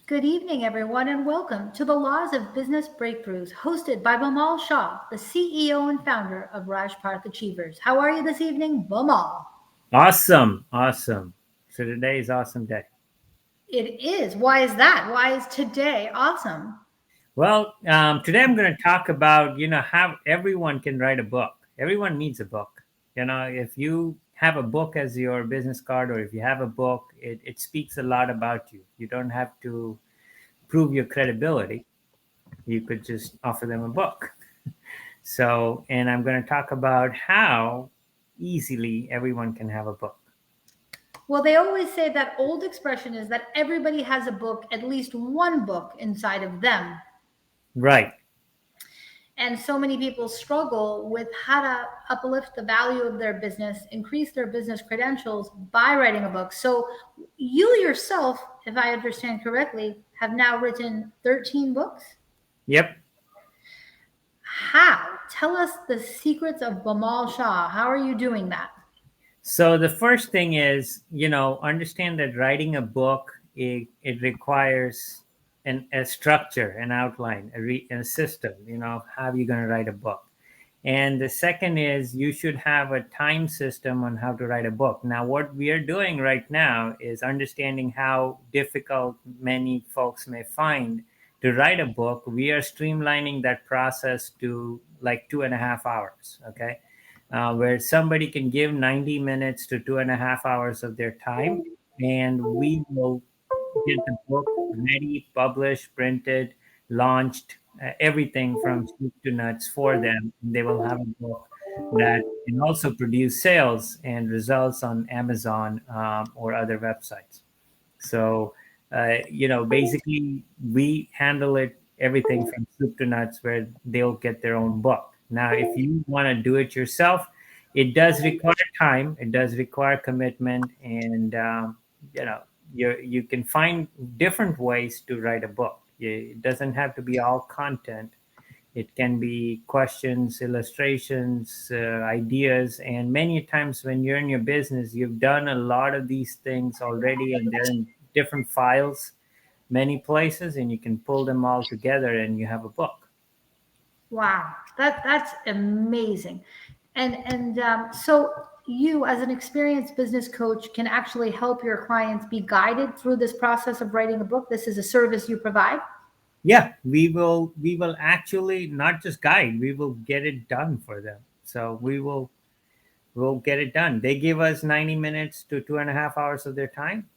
Good evening, everyone, and welcome to the Laws of Business Breakthroughs, hosted by Bimal Shah, the CEO and founder of Rajparth Achievers. How are you this evening, Bimal? Awesome, awesome. So today is awesome day. It is. Why is that? Why is today awesome? Well, today I'm going to talk about how everyone can write a book. Everyone needs a book. If you have a book as your business card, or if you have a book, it speaks a lot about you. You don't have to prove your credibility. You could just offer them a book. So, and I'm going to talk about how easily everyone can have a book. Well, they always say that old expression is that everybody has a book, at least one book inside of them. Right. And so many people struggle with how to uplift the value of their business, increase their business credentials by writing a book. So, you yourself, if I understand correctly, have now written 13 books. Yep. How? Tell us the secrets of Bamal Shah. How are you doing that? So the first thing is, understand that writing a book it requires a structure, an outline, a system. How you're going to write a book. And the second is you should have a time system on how to write a book. Now, what we are doing right now is understanding how difficult many folks may find to write a book. We are streamlining that process to like 2.5 hours. Okay, where somebody can give 90 minutes to 2.5 hours of their time, and we will get the book ready, published, printed, launched, everything from soup to nuts for them. They will have a book that can also produce sales and results on Amazon or other websites. So, basically, we handle it everything from soup to nuts where they'll get their own book. Now, if you want to do it yourself, it does require time, it does require commitment, and you can find different ways to write a book. It doesn't have to be all content. It can be questions, illustrations, ideas, and many times when you're in your business, you've done a lot of these things already, and they're in different files, many places, and you can pull them all together, and you have a book. Wow, that's amazing. So you, as an experienced business coach, can actually help your clients be guided through this process of writing a book. This is a service you provide. Yeah, we will actually not just guide, we will get it done for them. So we'll get it done. They give us 90 minutes to 2.5 hours of their time.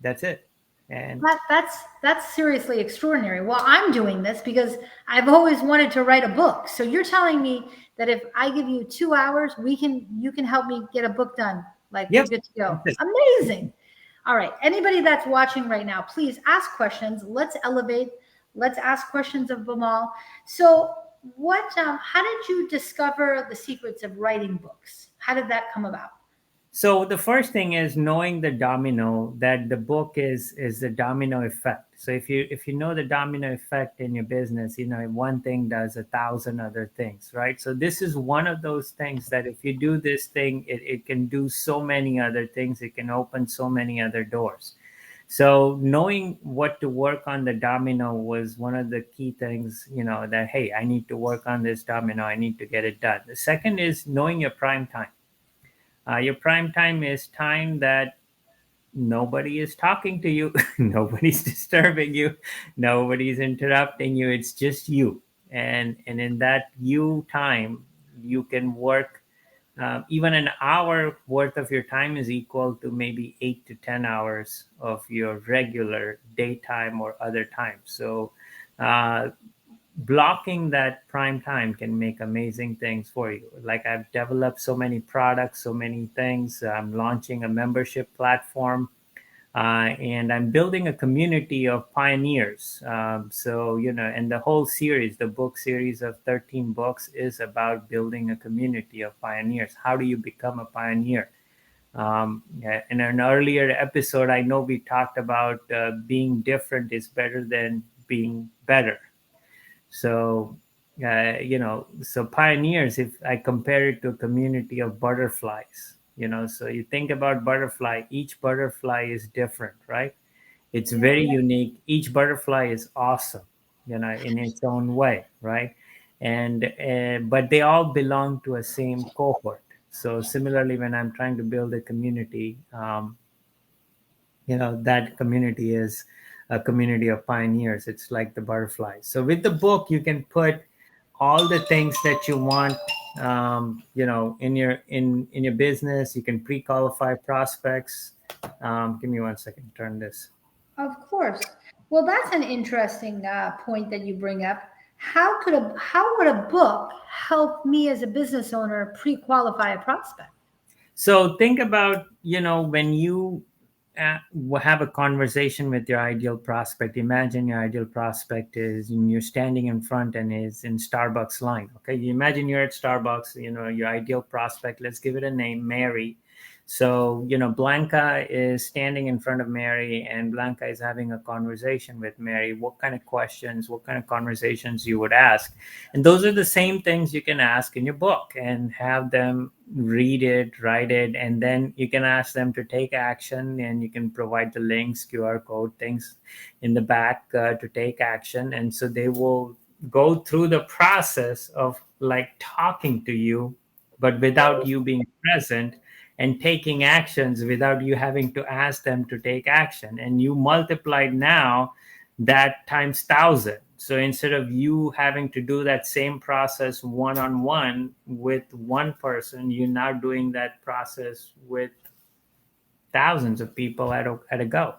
That's it. And That's seriously extraordinary. Well, I'm doing this because I've always wanted to write a book. So you're telling me that if I give you 2 hours, you can help me get a book done. Like we're yep, good to go. that's it. Amazing. All right. Anybody that's watching right now, please ask questions. Let's elevate. Let's ask questions of Bamal. So, how did you discover the secrets of writing books? How did that come about? So the first thing is knowing the domino, that the book is the domino effect. So if you know the domino effect in your business, one thing does 1,000 other things, right? So this is one of those things that if you do this thing, it can do so many other things. It can open so many other doors. So knowing what to work on the domino was one of the key things, that, hey, I need to work on this domino. I need to get it done. The second is knowing your prime time. Your prime time is time that nobody is talking to you, nobody's disturbing you, nobody's interrupting you. It's just you, and in that you time, you can work. Even an hour worth of your time is equal to maybe 8 to 10 hours of your regular daytime or other time. So, uh, blocking that prime time can make amazing things for you. Like, I've developed so many products, so many things. I'm launching a membership platform, and I'm building a community of pioneers. So, and the whole series, the book series of 13 books, is about building a community of pioneers. How do you become a pioneer? Yeah, in an earlier episode, I know we talked about being different is better than being better. So, so pioneers, if I compare it to a community of butterflies, so you think about butterfly, each butterfly is different, right? It's Yeah. very unique. Each butterfly is awesome, in its own way, right? And but they all belong to a same cohort. So similarly, when I'm trying to build a community, that community is a community of pioneers. It's like the butterflies. So with the book, you can put all the things that you want, in your business. You can pre-qualify prospects. Give me 1 second, turn this. Of course. Well, that's an interesting point that you bring up. How would a book help me as a business owner pre-qualify a prospect? So think about, when you have a conversation with your ideal prospect. Imagine your ideal prospect is you're standing in front and is in Starbucks line. Okay, you imagine you're at Starbucks. Your ideal prospect. Let's give it a name, Mary. So Blanca is standing in front of Mary, and Blanca is having a conversation with Mary. What kind of questions, what kind of conversations you would ask? And those are the same things you can ask in your book and have them read it, write it, and then you can ask them to take action, and you can provide the links, QR code, things in the back to take action. And so they will go through the process of like talking to you, but without you being present, and taking actions without you having to ask them to take action. And you multiplied now that times 1,000. So instead of you having to do that same process one on one with one person, you're now doing that process with thousands of people at a go.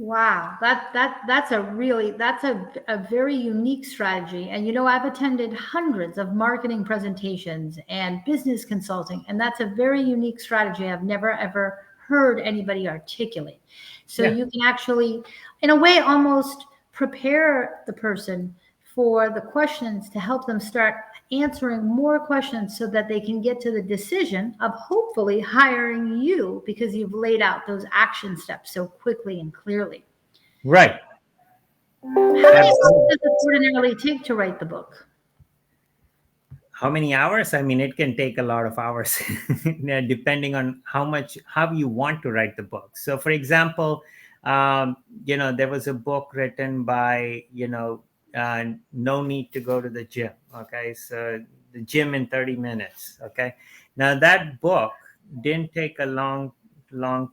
Wow, that's a very unique strategy. And I've attended hundreds of marketing presentations and business consulting, and that's a very unique strategy I've never ever heard anybody articulate. So Yeah. you can actually, in a way, almost prepare the person for the questions to help them start answering more questions so that they can get to the decision of hopefully hiring you because you've laid out those action steps so quickly and clearly. Right. How many months Absolutely. does it ordinarily take to write the book? How many hours? I mean, it can take a lot of hours, yeah, depending on how you want to write the book. So for example, there was a book written by, No Need to Go to the Gym. Okay, so the gym in 30 minutes. Okay, now that book didn't take a long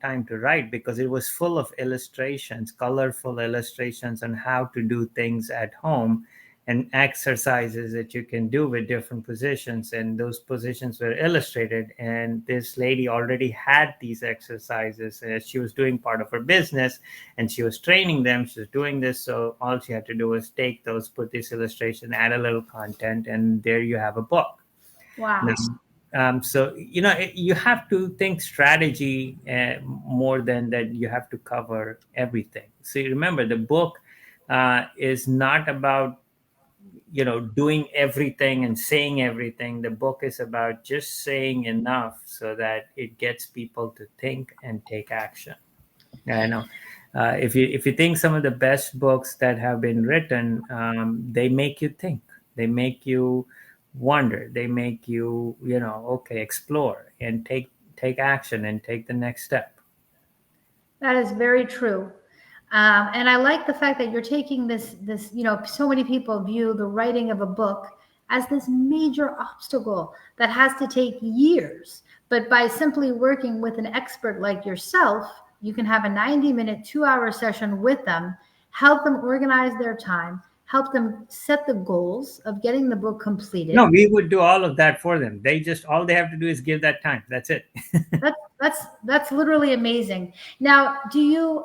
time to write because it was full of illustrations, colorful illustrations on how to do things at home, and exercises that you can do with different positions. And those positions were illustrated, and this lady already had these exercises. She was doing part of her business, and she was training them. She was doing this, so all she had to do was take those, put this illustration, add a little content, and there you have a book. Wow. Now, so you have to think strategy more than that. You have to cover everything. So you remember, the book is not about doing everything and saying everything. The book is about just saying enough so that it gets people to think and take action. Yeah, I know. If you think some of the best books that have been written, they make you think, they make you wonder, they make you, okay, explore and take action and take the next step. That is very true. And I like the fact that you're taking this, so many people view the writing of a book as this major obstacle that has to take years. But by simply working with an expert like yourself, you can have a 90-minute, 2-hour session with them, help them organize their time, help them set the goals of getting the book No, completed. we would do all of that for them. They just, all they have to do is give that time. That's it. That's literally amazing. Now, do you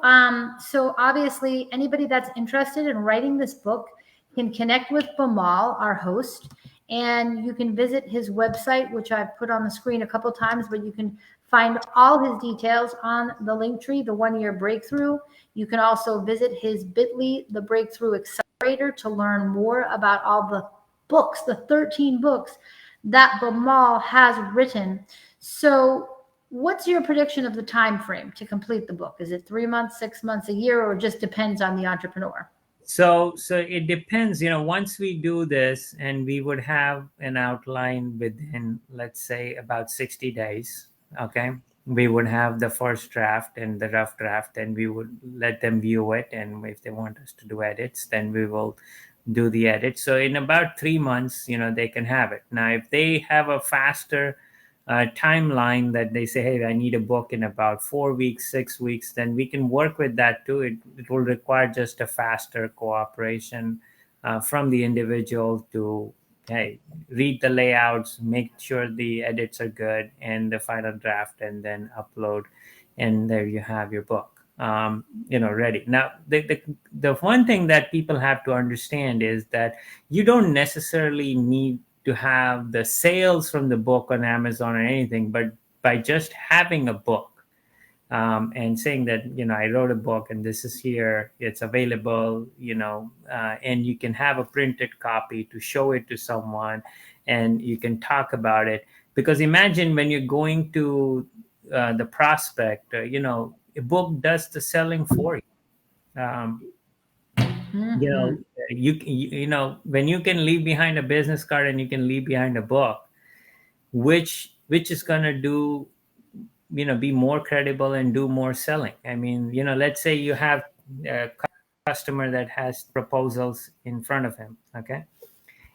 so obviously anybody that's interested in writing this book can connect with Bamal, our host, and you can visit his website, which I've put on the screen a couple times, but you can find all his details on the link tree, the 1 year breakthrough. You can also visit his bit.ly, the breakthrough accelerator, to learn more about all the books, the 13 books that Bamal has written. So what's your prediction of the time frame to complete the book? Is it 3 months, 6 months, a year, or just depends on the entrepreneur? So it depends. Once we do this, and we would have an outline within, let's say, about 60 days. Okay. We would have the first draft and the rough draft, and we would let them view it, and if they want us to do edits, then we will do the edits. So in about 3 months, they can have it. Now if they have a faster timeline, that they say, hey, I need a book in about 4 weeks, 6 weeks, then we can work with that too. It will require just a faster cooperation from the individual to, hey, read the layouts, make sure the edits are good, and the final draft, and then upload, and there you have your book, ready. Now, the one thing that people have to understand is that you don't necessarily need to have the sales from the book on Amazon or anything, but by just having a book, and saying that, I wrote a book and this is here, it's available, and you can have a printed copy to show it to someone, and you can talk about it. Because imagine when you're going to the prospect, a book does the selling for you. You know, Hmm. when you can leave behind a business card and you can leave behind a book, which is going to do, be more credible and do more selling. I mean, let's say you have a customer that has proposals in front of him, okay,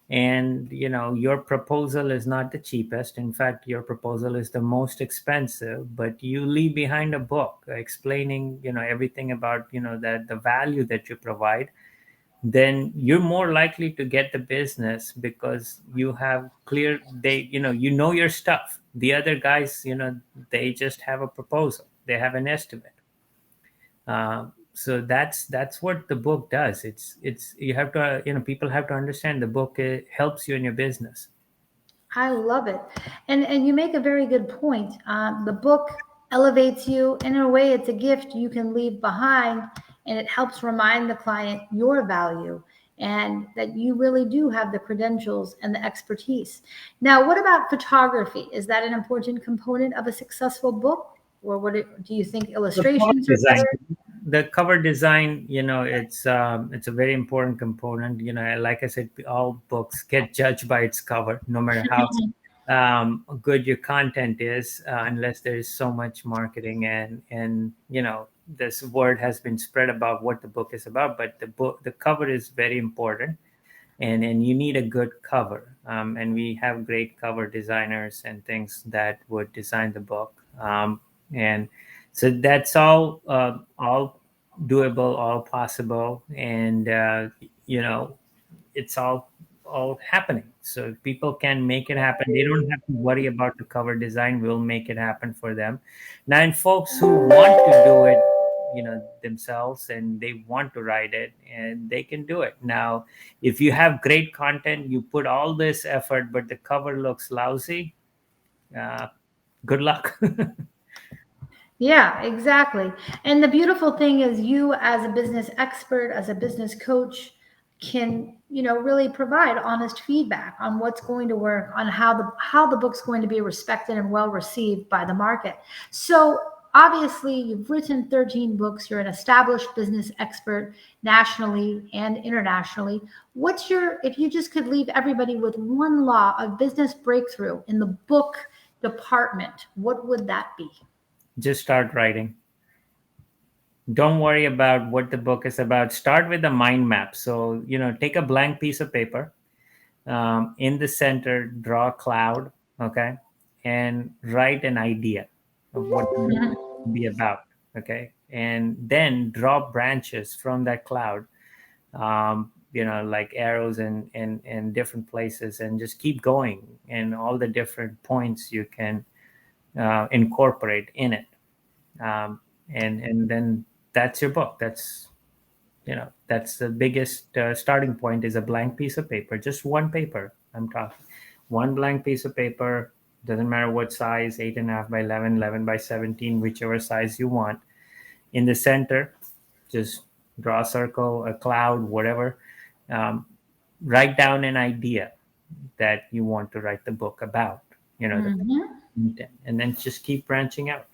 and your proposal is not the cheapest. In fact, your proposal is the most expensive, but you leave behind a book explaining, everything about, that the value that you provide, then you're more likely to get the business, because you have clear, they, your stuff. The other guys, they just have a proposal, they have an estimate. So that's what the book does. It's you have to, people have to understand the book helps you in your business. I love it. And you make a very good point. The book elevates you. In a way, it's a gift you can leave behind, and it helps remind the client your value and that you really do have the credentials and the expertise. Now, what about photography? Is that an important component of a successful book? Or do you think The cover illustrations are design, better? the cover design, it's a very important component. Like I said, all books get judged by its cover, no matter how good your content is, unless there is so much marketing, and this word has been spread about what the book is about. But the cover is very important, and you need a good cover. And we have great cover designers and things that would design the book. And so that's all doable, all possible, and it's all happening. So people can make it happen. They don't have to worry about the cover design. We'll make it happen for them. Now, and folks who want to do it, themselves, and they want to write it, and they can do it. Now, if you have great content, you put all this effort, but the cover looks lousy, uh, good luck. Yeah, exactly. And the beautiful thing is you as a business expert, as a business coach can, really provide honest feedback on what's going to work, on how the book's going to be respected and well received by the market. So, obviously, you've written 13 books, you're an established business expert nationally and internationally. What's your if you just could leave everybody with one law of business breakthrough in the book department, what would that be? Just start writing. Don't worry about what the book is about. Start with a mind map. So, take a blank piece of paper. In the center, draw a cloud, okay, and write an idea of what the book will be about, okay, and then draw branches from that cloud, like arrows and different places, and just keep going, and all the different points you can incorporate in it, and then that's your book. That's the biggest starting point, is a blank piece of paper, just one paper. I'm talking one blank piece of paper. Doesn't matter what size, 8.5 by 11, 11 by 17, whichever size you want. In the center, just draw a circle, a cloud, whatever. um, Write down an idea that you want to write the book about, the Mhm. content, and then just keep branching out.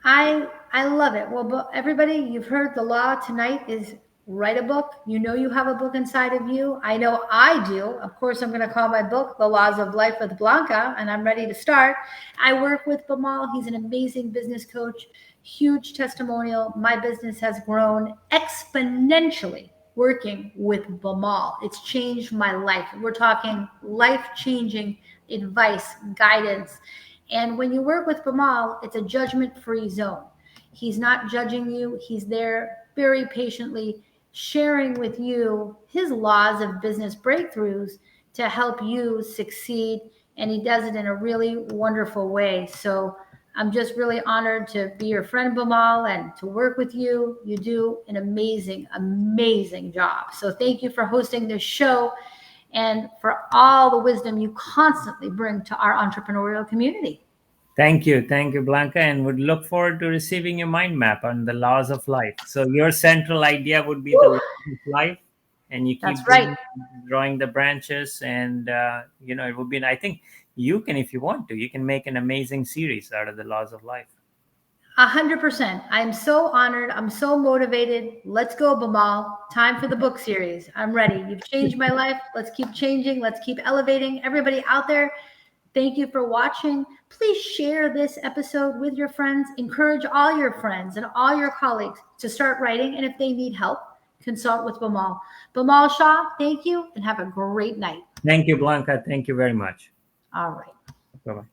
I love it. Well, but everybody, you've heard the law tonight is write a book. You know you have a book inside of you. I know I do. Of course, I'm going to call my book The Laws of Life with Blanca, and I'm ready to start. I work with Bamal. He's an amazing business coach, huge testimonial. My business has grown exponentially working with Bamal. It's changed my life. We're talking life-changing advice, guidance. And when you work with Bamal, it's a judgment-free zone. He's not judging you. He's there very patiently sharing with you his laws of business breakthroughs to help you succeed. And he does it in a really wonderful way. So I'm just really honored to be your friend, Bamal, and to work with you. You do an amazing, amazing job. So thank you for hosting this show and for all the wisdom you constantly bring to our entrepreneurial community. Thank you, Blanca, and would look forward to receiving your mind map on the laws of life. So your central idea would be the Woo! laws of life, and you That's keep right. drawing the branches, and it would be. I think you can, if you want to, you can make an amazing series out of the laws of life. 100%. I'm so honored. I'm so motivated. Let's go, Bamal. Time for the book series. I'm ready. You've changed my life. Let's keep changing. Let's keep elevating. Everybody out there, thank you for watching. Please share this episode with your friends. Encourage all your friends and all your colleagues to start writing. And if they need help, consult with Bamal. Bamal Shah, thank you and have a great night. Thank you, Blanca. Thank you very much. All right. Bye bye.